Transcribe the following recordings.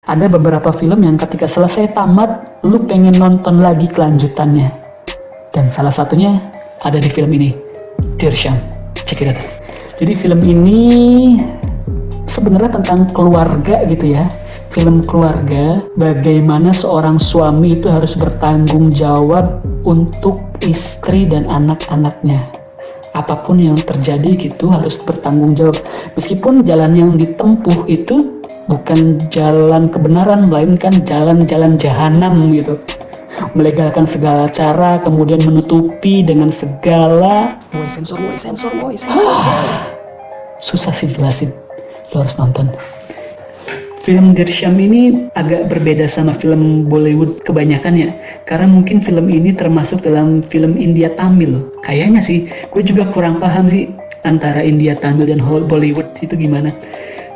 Ada beberapa film yang ketika selesai tamat, lu pengen nonton lagi kelanjutannya. Dan salah satunya ada di film ini, Dirsham. Check it out. Jadi film ini sebenarnya tentang keluarga gitu ya. Film keluarga, bagaimana seorang suami itu harus bertanggung jawab untuk istri dan anak-anaknya. Apapun yang terjadi gitu harus bertanggung jawab. Meskipun jalan yang ditempuh itu bukan jalan kebenaran, melainkan jalan-jalan jahanam gitu. Melegalkan segala cara, kemudian menutupi dengan segala sensor. Susah sih jelasin, lo harus nonton. Film Dirsham ini agak berbeda sama film Bollywood kebanyakan ya, karena mungkin film ini termasuk dalam film India Tamil. Kayaknya sih, gue juga kurang paham sih antara India Tamil dan Bollywood itu gimana.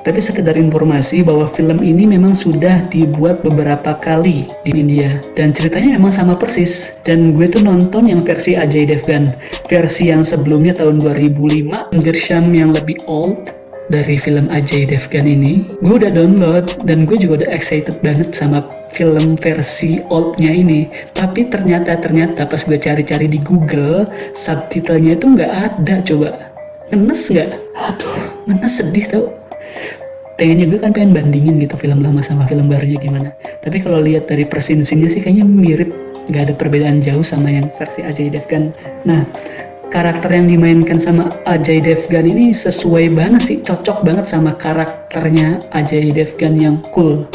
Tapi sekedar informasi bahwa film ini memang sudah dibuat beberapa kali di India dan ceritanya memang sama persis. Dan gue tuh nonton yang versi Ajay Devgan, versi yang sebelumnya tahun 2005, Dirsham yang lebih old dari film Ajay Devgan ini. Gue udah download dan gue juga udah excited banget sama film versi oldnya ini. Tapi ternyata pas gue cari-cari di Google, subtitlenya itu nggak ada. Coba ngenes nggak? Aduh, ngenes, sedih tau. Pengennya gue kan pengen bandingin gitu film lama sama film barunya gimana. Tapi kalau lihat dari persinsingnya sih kayaknya mirip, nggak ada perbedaan jauh sama yang versi Ajay Devgan. Nah, karakter yang dimainkan sama Ajay Devgan ini sesuai banget sih, cocok banget sama karakternya Ajay Devgan yang cool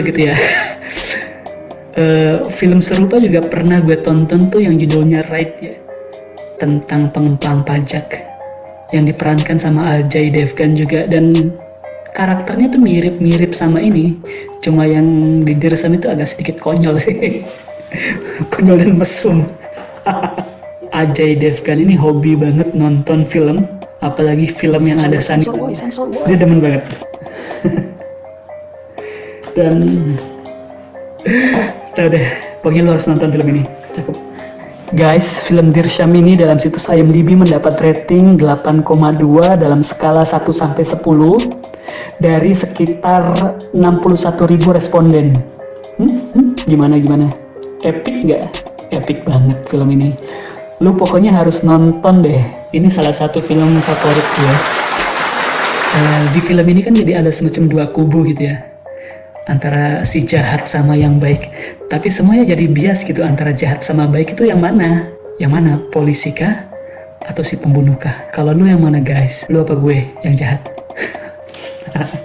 gitu ya. Film serupa juga pernah gue tonton tuh yang judulnya Raid ya, tentang pengemplang pajak yang diperankan sama Ajay Devgan juga, dan karakternya tuh mirip-mirip sama ini, cuma yang di Dirsham itu agak sedikit konyol sih. Konyol dan mesum. Ajay Devgan ini hobi banget nonton film, apalagi film yang ada sensor. Dia demen banget. Dan tau deh, pokoknya lo harus nonton film ini, cakep. Guys, film Dirsham ini dalam situs IMDb mendapat rating 8,2 dalam skala 1 sampai 10 dari sekitar 61.000 responden. Gimana? Epic nggak? Epic banget film ini. Lu pokoknya harus nonton deh. Ini salah satu film favorit gue. Di film ini kan jadi ada semacam dua kubu gitu ya, antara si jahat sama yang baik. Tapi semuanya jadi bias gitu, antara jahat sama baik itu yang mana? Yang mana? Polisi kah? Atau si pembunuh kah? Kalau lu yang mana guys? Lu apa gue yang jahat?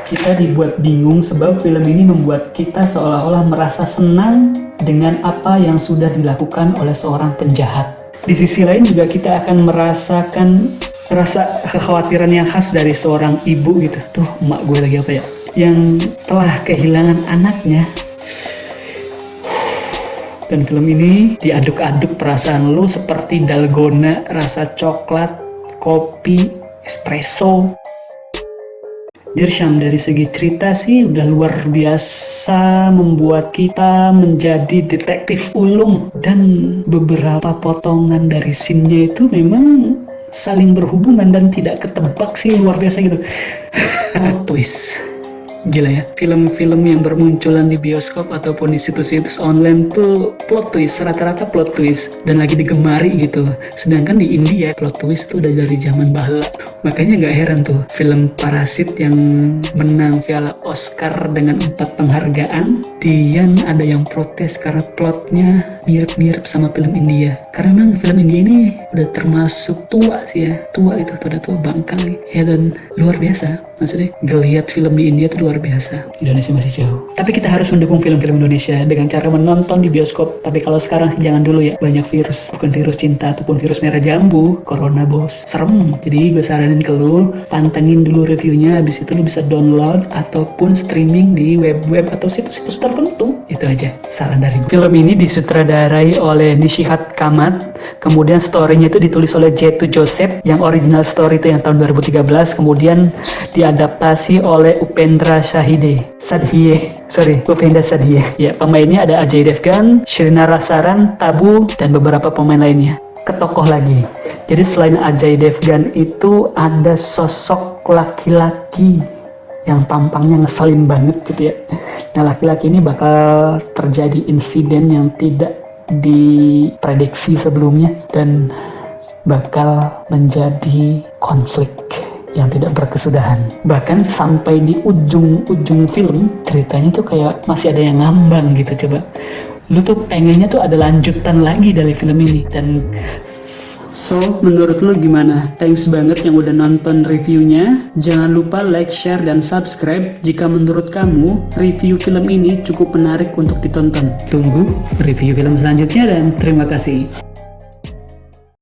Kita dibuat bingung sebab film ini membuat kita seolah-olah merasa senang dengan apa yang sudah dilakukan oleh seorang penjahat. Di sisi lain juga kita akan merasakan rasa kekhawatiran yang khas dari seorang ibu gitu. Tuh, emak gue lagi apa ya? Yang telah kehilangan anaknya. Dan film ini diaduk-aduk perasaan lu seperti dalgona, rasa coklat, kopi, espresso. Dirsham dari segi cerita sih udah luar biasa membuat kita menjadi detektif ulung, dan beberapa potongan dari scene-nya itu memang saling berhubungan dan tidak ketebak sih, luar biasa gitu. Twist. Gila ya, film-film yang bermunculan di bioskop ataupun di situs-situs online tuh plot twist, rata-rata plot twist, dan lagi digemari gitu. Sedangkan di India plot twist tuh udah dari zaman bahla. Makanya gak heran tuh film Parasit yang menang Piala Oscar dengan 4 penghargaan, Dian ada yang protes karena plotnya mirip-mirip sama film India. Karena memang film India ini udah termasuk tua sih ya, tua itu udah tua bangka lagi ya, dan luar biasa. Maksudnya geliat film di India itu luar biasa. Indonesia masih jauh. Tapi kita harus mendukung film-film Indonesia dengan cara menonton di bioskop. Tapi kalau sekarang jangan dulu ya, banyak virus. Bukan virus cinta ataupun virus merah jambu, corona bos, serem. Jadi gue saranin ke lu, pantengin dulu reviewnya, habis itu lu bisa download ataupun streaming di web-web atau situs-situs tertentu. Itu aja saran dari gue. Film ini disutradarai oleh Nishihat Kamat, kemudian story-nya itu ditulis oleh J2 Joseph, yang original story itu yang tahun 2013, kemudian diadaptasi oleh Upendra Sadhiye. Ya, pemainnya ada Ajay Devgan, Shrina Rasaran, Tabu, dan beberapa pemain lainnya. Ke tokoh lagi. Jadi selain Ajay Devgan itu ada sosok laki-laki yang tampangnya ngeselin banget gitu ya. Nah, laki-laki ini bakal terjadi insiden yang tidak diprediksi sebelumnya dan bakal menjadi konflik yang tidak berkesudahan. Bahkan sampai di ujung-ujung film, ceritanya tuh kayak masih ada yang ngambang gitu. Coba lu tuh pengennya tuh ada lanjutan lagi dari film ini. Dan so, menurut lu gimana? Thanks banget yang udah nonton reviewnya. Jangan lupa like, share, dan subscribe jika menurut kamu review film ini cukup menarik untuk ditonton. Tunggu review film selanjutnya dan terima kasih.